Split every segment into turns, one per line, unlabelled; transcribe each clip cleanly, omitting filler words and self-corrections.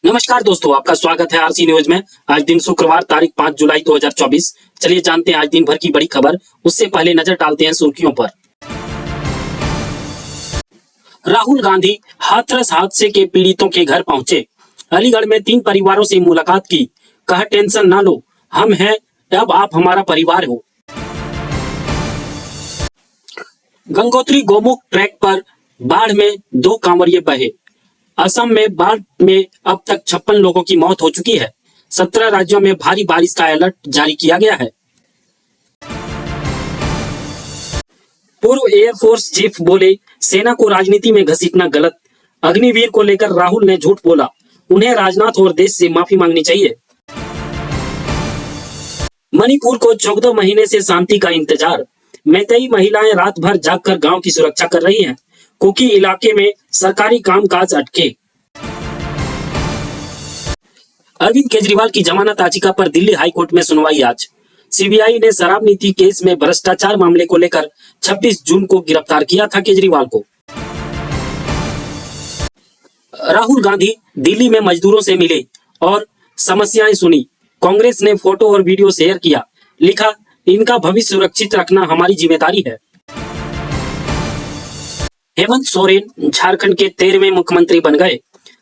नमस्कार दोस्तों, आपका स्वागत है आरसी न्यूज में। आज दिन शुक्रवार तारीख 5 जुलाई 2024। चलिए जानते हैं आज दिन भर की बड़ी खबर। उससे पहले नजर डालते हैं सुर्खियों पर। राहुल गांधी हाथरस हादसे के पीड़ितों के घर पहुंचे। अलीगढ़ में 3 परिवारों से मुलाकात की। कहा टेंशन ना लो, हम हैं, अब आप हमारा परिवार हो। गंगोत्री गोमुख ट्रैक पर बाढ़ में 2 कांवड़िए बहे। असम में बाढ़ में अब तक 56 लोगों की मौत हो चुकी है। 17 राज्यों में भारी बारिश का अलर्ट जारी किया गया है। पूर्व एयरफोर्स चीफ बोले, सेना को राजनीति में घसीटना गलत। अग्निवीर को लेकर राहुल ने झूठ बोला, उन्हें राजनाथ और देश से माफी मांगनी चाहिए। मणिपुर को 14 महीने से शांति का इंतजार। मैतेई महिलाएं रात भर जागकर गांव की सुरक्षा कर रही हैं। कुकी इलाके में सरकारी कामकाज अटके। अरविंद केजरीवाल की जमानत याचिका पर दिल्ली हाईकोर्ट में सुनवाई आज। सीबीआई ने शराब नीति केस में भ्रष्टाचार मामले को लेकर 26 जून को गिरफ्तार किया था केजरीवाल को। राहुल गांधी दिल्ली में मजदूरों से मिले और समस्याएं सुनी। कांग्रेस ने फोटो और वीडियो शेयर किया। लिखा, इनका भविष्य सुरक्षित रखना हमारी जिम्मेदारी है। हेमंत सोरेन झारखंड के 13वें मुख्यमंत्री बन गए।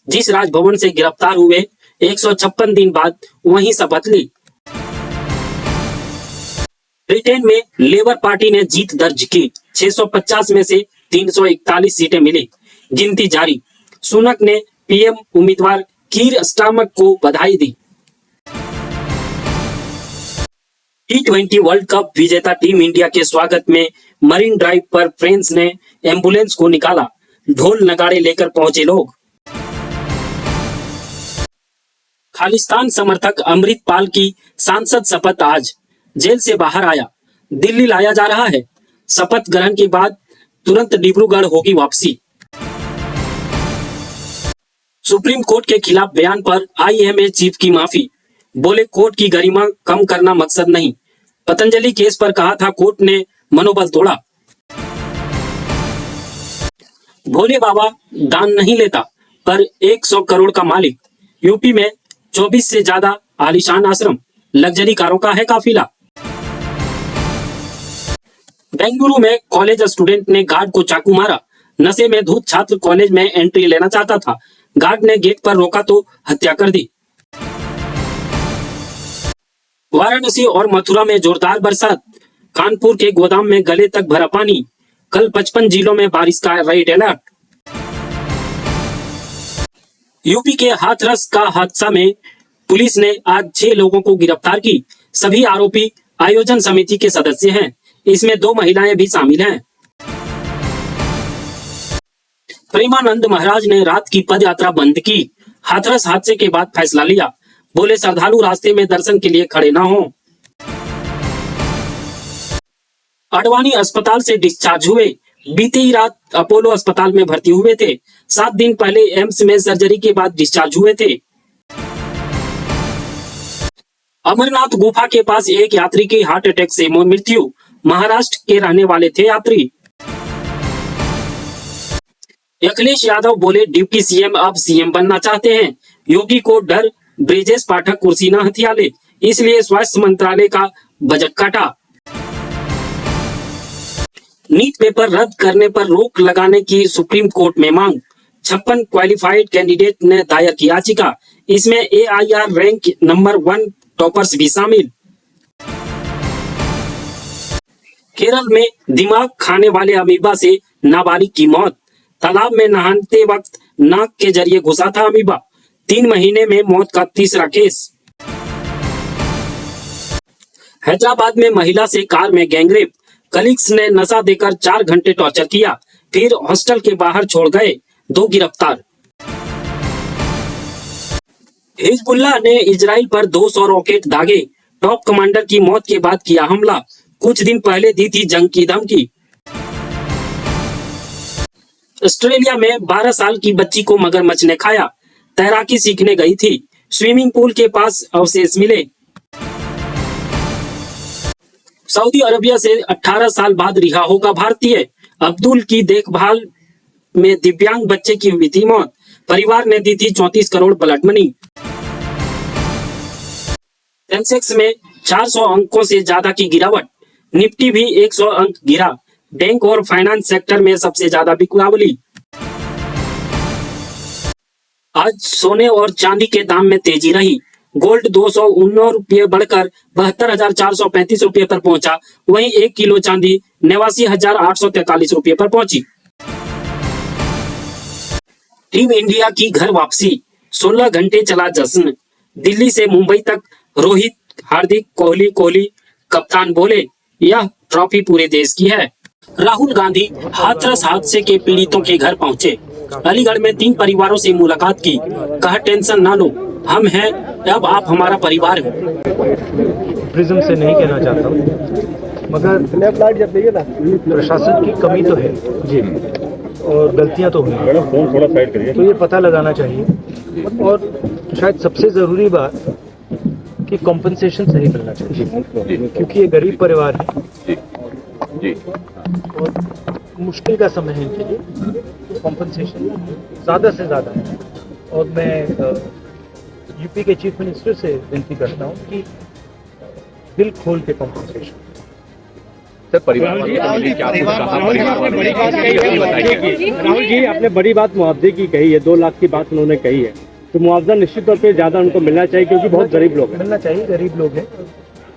जिस राजभवन से गिरफ्तार हुए 156 दिन बाद वहीं शपथ ली। ब्रिटेन में लेबर पार्टी ने जीत दर्ज की। 650 में से 341 सीटें मिली। गिनती जारी। सुनक ने पीएम उम्मीदवार कीर स्टारमर को बधाई दी। T20 वर्ल्ड कप विजेता टीम इंडिया के स्वागत में मरीन ड्राइव पर फ्रेंड्स ने एम्बुलेंस को निकाला। ढोल नगाड़े लेकर पहुंचे लोग। खालिस्तान समर्थक अमृतपाल की सांसद शपथ आज। जेल से बाहर आया, दिल्ली लाया जा रहा है। शपथ ग्रहण के बाद तुरंत डिब्रूगढ़ होगी वापसी। सुप्रीम कोर्ट के खिलाफ बयान पर आईएमए चीफ की माफी। बोले, कोर्ट की गरिमा कम करना मकसद नहीं। पतंजलि केस पर कहा था कोर्ट ने मनोबल तोड़ा। भोले बाबा दान नहीं लेता पर 100 करोड़ का मालिक। यूपी में 24 से ज्यादा आलीशान आश्रम, लग्जरी कारों का है काफिला। बेंगलुरु में कॉलेज स्टूडेंट ने गार्ड को चाकू मारा। नशे में धुत छात्र कॉलेज में एंट्री लेना चाहता था। गार्ड ने गेट पर रोका तो हत्या कर दी। वाराणसी और मथुरा में जोरदार बरसात। कानपुर के गोदाम में गले तक भरा पानी। कल 55 जिलों में बारिश का रेड अलर्ट। यूपी के हाथरस का हादसा में पुलिस ने आज 6 लोगों को गिरफ्तार की। सभी आरोपी आयोजन समिति के सदस्य हैं। इसमें 2 महिलाएं भी शामिल हैं। प्रेमानंद महाराज ने रात की पद यात्रा बंद की। हाथरस हादसे के बाद फैसला लिया। बोले, श्रद्धालु रास्ते में दर्शन के लिए खड़े ना हो। अडवाणी अस्पताल से डिस्चार्ज हुए। बीती ही रात अपोलो अस्पताल में भर्ती हुए थे। 7 दिन पहले एम्स में सर्जरी के बाद डिस्चार्ज हुए थे। अमरनाथ गुफा के पास एक यात्री की हार्ट अटैक से मृत्यु। महाराष्ट्र के रहने वाले थे यात्री। अखिलेश यादव बोले, डिप्टी सीएम अब सीएम बनना चाहते हैं। योगी को डर ब्रिजेश पाठक कुर्सी न हथिया ले, इसलिए स्वास्थ्य मंत्रालय का बजट काटा। नीट पेपर रद्द करने पर रोक लगाने की सुप्रीम कोर्ट में मांग। 56 क्वालिफाइड कैंडिडेट ने दायर की याचिका। इसमें AIR रैंक नंबर 1 टॉपर्स भी शामिल। केरल में दिमाग खाने वाले अमीबा से नाबालिग की मौत। तालाब में नहाते वक्त नाक के जरिए घुसा था अमीबा। 3 महीने में मौत का तीसरा केस। हैदराबाद में महिला से कार में गैंगरेप। कलीग्स ने नशा देकर 4 घंटे टॉर्चर किया, फिर हॉस्टल के बाहर छोड़ गए। 2 गिरफ्तार। हिजबुल्लाह ने इजराइल पर 200 रॉकेट दागे। टॉप कमांडर की मौत के बाद किया हमला। कुछ दिन पहले दी थी जंग की धमकी। ऑस्ट्रेलिया में 12 साल की बच्ची को मगरमच्छ ने खाया। तैराकी सीखने गई थी। स्विमिंग पूल के पास अवशेष मिले। सऊदी अरबिया से 18 साल बाद रिहा होगा भारतीय। अब्दुल की देखभाल में दिव्यांग बच्चे की हुई थी मौत। परिवार ने दी थी 34 करोड़ ब्लड मनी। सेंसेक्स में 400 अंकों से ज्यादा की गिरावट, निफ्टी भी 100 अंक गिरा। बैंक और फाइनेंस सेक्टर में सबसे ज्यादा बिकवाली। आज सोने और चांदी के दाम में तेजी रही। गोल्ड 219 रुपये बढ़कर 72,435 रुपये पर पहुंचा। वहीं 1 किलो चांदी 89,843 रुपये पर पहुंची। टीम इंडिया की घर वापसी, 16 घंटे चला जश्न। दिल्ली से मुंबई तक रोहित, हार्दिक, कोहली कप्तान बोले, यह ट्रॉफी पूरे देश की है। राहुल गांधी हाथरस हादसे के पीड़ितों के घर पहुंचे। अलीगढ़ में 3 परिवारों से मुलाकात की। कहा, टेंशन ना लो, हम हैं, अब आप हमारा परिवार हो।
प्रिज्म से नहीं कहना चाहता हूँ, मगर प्रशासन की कमी तो है जी, और गलतियां तो हुई हैं, तो ये पता लगाना चाहिए। और शायद सबसे ज़रूरी बात कि कॉम्पनसेशन सही मिलना चाहिए, क्योंकि ये गरीब परिवार है और मुश्किल का समय है इनके लिए, तो कॉम्पनसेशन ज़्यादा से ज़्यादा है। और मैं यूपी के चीफ मिनिस्टर से विनती करता हूँ कि दिल खोल के कॉम्पनसेशन।
सर, परिवार
राहुल जी, आपने बड़ी बात मुआवजे की कही है, 2 लाख की बात उन्होंने कही है, तो मुआवजा निश्चित तौर पे ज्यादा उनको मिलना चाहिए, क्योंकि बहुत गरीब लोग हैं।
मिलना चाहिए, गरीब लोग हैं,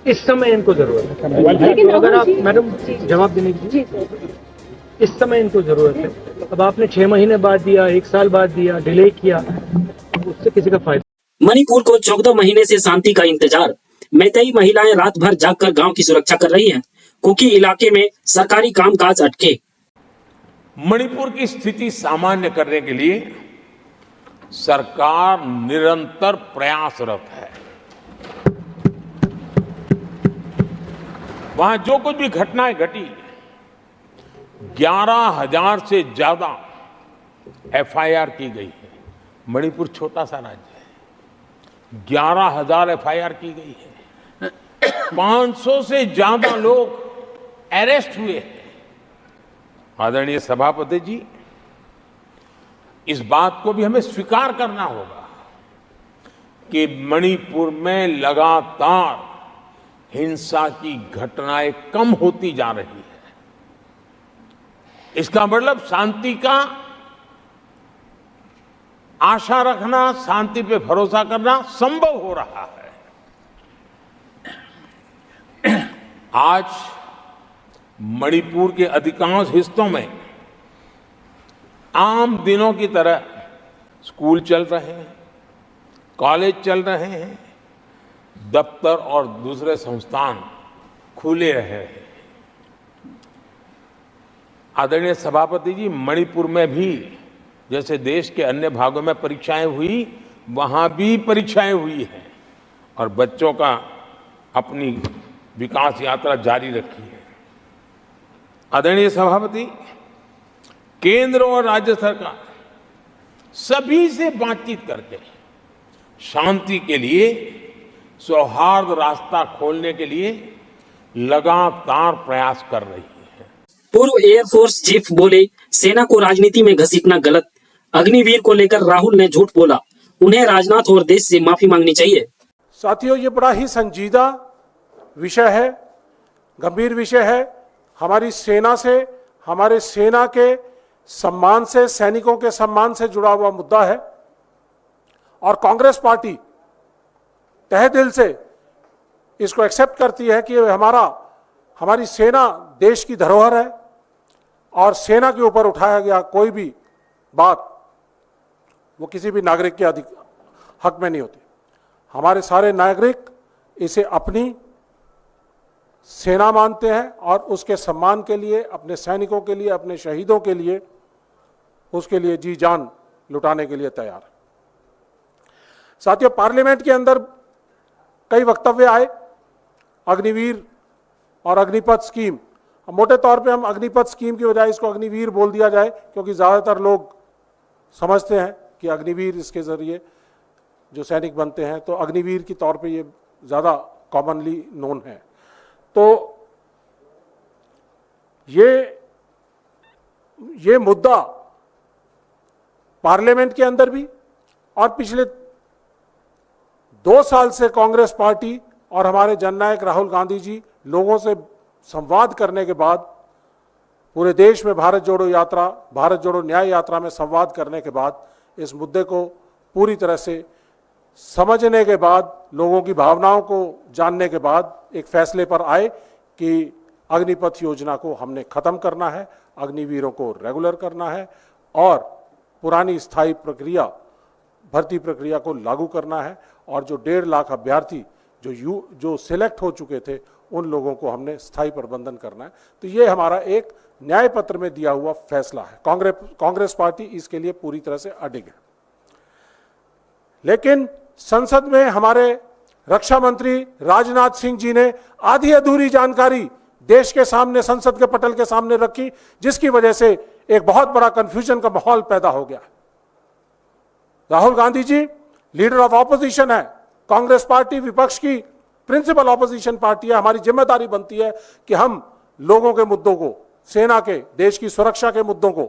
इस समय इनको जरूरत है। तो अगर आप मैडम जवाब देने की, इस समय इनको जरूरत है। अब आपने 6 महीने बाद दिया, 1 साल बाद दिया, डिले किया, उससे किसी का फायदा।
मणिपुर को 14 महीने से शांति का इंतजार। मैतेई महिलाएं रात भर जागकर गांव की सुरक्षा कर रही हैं। कुकी इलाके में सरकारी कामकाज अटके।
मणिपुर की स्थिति सामान्य करने के लिए सरकार निरंतर प्रयासरत है। वहां जो कुछ भी घटनाएं घटी, 11,000 से ज्यादा एफआईआर की गई है। मणिपुर छोटा सा राज्य है, 11,000 एफआईआर की गई है। 500 से ज्यादा लोग अरेस्ट हुए हैं। आदरणीय सभापति जी, इस बात को भी हमें स्वीकार करना होगा कि मणिपुर में लगातार हिंसा की घटनाएं कम होती जा रही है। इसका मतलब शांति का आशा रखना, शांति पे भरोसा करना संभव हो रहा है। आज मणिपुर के अधिकांश हिस्सों में आम दिनों की तरह स्कूल चल रहे हैं, कॉलेज चल रहे हैं, दफ्तर और दूसरे संस्थान खुले रहे हैं। आदरणीय सभापति जी, मणिपुर में भी जैसे देश के अन्य भागों में परीक्षाएं हुई, वहां भी परीक्षाएं हुई हैं और बच्चों का अपनी विकास यात्रा जारी रखी है। आदरणीय सभापति, केंद्र और राज्य सरकार सभी से बातचीत करके शांति के लिए, सौहार्द रास्ता खोलने के लिए लगातार प्रयास कर रही है।
पूर्व एयरफोर्स चीफ बोले, सेना को राजनीति में घसीटना गलत। अग्निवीर को लेकर राहुल ने झूठ बोला, उन्हें राजनाथ और देश से माफी मांगनी चाहिए।
साथियों, ये बड़ा ही संजीदा विषय है, गंभीर विषय है। हमारी सेना से, हमारे सेना के सम्मान से, सैनिकों के सम्मान से जुड़ा हुआ मुद्दा है और कांग्रेस पार्टी तहे दिल से इसको एक्सेप्ट करती है कि हमारी सेना देश की धरोहर है और सेना के ऊपर उठाया गया कोई भी बात वो किसी भी नागरिक के हक में नहीं होती। हमारे सारे नागरिक इसे अपनी सेना मानते हैं और उसके सम्मान के लिए, अपने सैनिकों के लिए, अपने शहीदों के लिए, उसके लिए जी जान लुटाने के लिए तैयार है। साथियों, पार्लियामेंट के अंदर कई वक्तव्य आए, अग्निवीर और अग्निपथ स्कीम। मोटे तौर पे हम अग्निपथ स्कीम की बजाय इसको अग्निवीर बोल दिया जाए, क्योंकि ज़्यादातर लोग समझते हैं कि अग्निवीर इसके ज़रिए जो सैनिक बनते हैं, तो अग्निवीर के तौर पे ये ज़्यादा कॉमनली नोन है। तो ये मुद्दा पार्लियामेंट के अंदर भी और पिछले 2 साल से कांग्रेस पार्टी और हमारे जननायक राहुल गांधी जी लोगों से संवाद करने के बाद, पूरे देश में भारत जोड़ो न्याय यात्रा में संवाद करने के बाद, इस मुद्दे को पूरी तरह से समझने के बाद, लोगों की भावनाओं को जानने के बाद एक फैसले पर आए कि अग्निपथ योजना को हमने खत्म करना है, अग्निवीरों को रेगुलर करना है और पुरानी स्थायी प्रक्रिया, भर्ती प्रक्रिया को लागू करना है और जो 1.5 लाख अभ्यर्थी जो सिलेक्ट हो चुके थे उन लोगों को हमने स्थायी प्रबंधन करना है। तो ये हमारा एक न्याय पत्र में दिया हुआ फैसला है। कांग्रेस पार्टी इसके लिए पूरी तरह से अडिग है। लेकिन संसद में हमारे रक्षा मंत्री राजनाथ सिंह जी ने आधी अधूरी जानकारी देश के सामने, संसद के पटल के सामने रखी, जिसकी वजह से एक बहुत बड़ा कंफ्यूजन का माहौल पैदा हो गया। Rahul Gandhi ji leader of opposition है, कांग्रेस पार्टी विपक्ष की प्रिंसिपल ऑपोजिशन पार्टी है। हमारी जिम्मेदारी बनती है कि हम लोगों के मुद्दों को, सेना के, देश की सुरक्षा के मुद्दों को,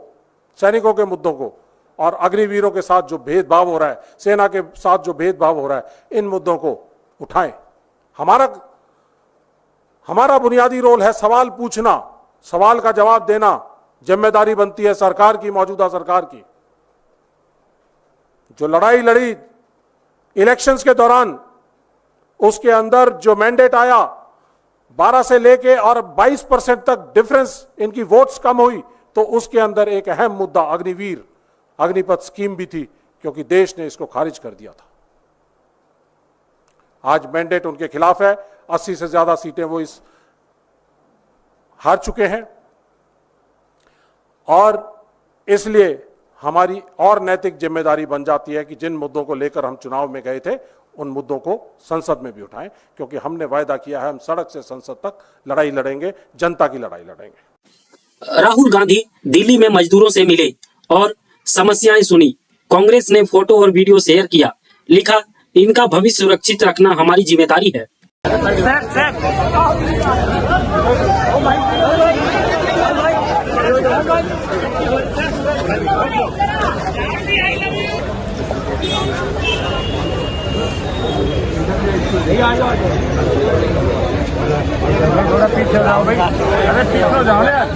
सैनिकों के मुद्दों को और अग्निवीरों के साथ जो भेदभाव हो रहा है, सेना के साथ जो भेदभाव हो रहा है, इन मुद्दों को उठाएं। हमारा बुनियादी रोल है सवाल पूछना, सवाल का जवाब देना। जिम्मेदारी बनती है सरकार की, मौजूदा सरकार की। जो लड़ाई लड़ी इलेक्शंस के दौरान, उसके अंदर जो मैंडेट आया 12 से लेके और 22% तक डिफरेंस, इनकी वोट्स कम हुई, तो उसके अंदर एक अहम मुद्दा अग्निपथ स्कीम भी थी, क्योंकि देश ने इसको खारिज कर दिया था। आज मैंडेट उनके खिलाफ है, 80 से ज्यादा सीटें वो हार चुके हैं और इसलिए हमारी और नैतिक जिम्मेदारी बन जाती है कि जिन मुद्दों को लेकर हम चुनाव में गए थे, उन मुद्दों को संसद में भी उठाएं, क्योंकि हमने वायदा किया है हम सड़क से संसद तक लड़ाई लड़ेंगे, जनता की लड़ाई लड़ेंगे।
राहुल गांधी दिल्ली में मजदूरों से मिले और समस्याएं सुनी। कांग्रेस ने फोटो और वीडियो शेयर किया, लिखा इनका भविष्य सुरक्षित रखना हमारी जिम्मेदारी है।
थोड़ा पीछे जाओ भाई, अरे पीछे जाओ यार,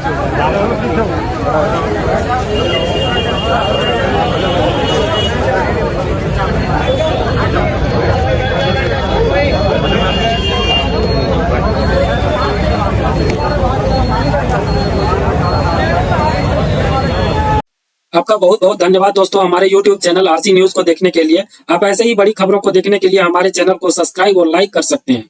आपका बहुत बहुत धन्यवाद दोस्तों, हमारे YouTube चैनल आरसी न्यूज को देखने के लिए। आप ऐसे ही बड़ी खबरों को देखने के लिए हमारे चैनल को सब्सक्राइब और लाइक कर सकते हैं।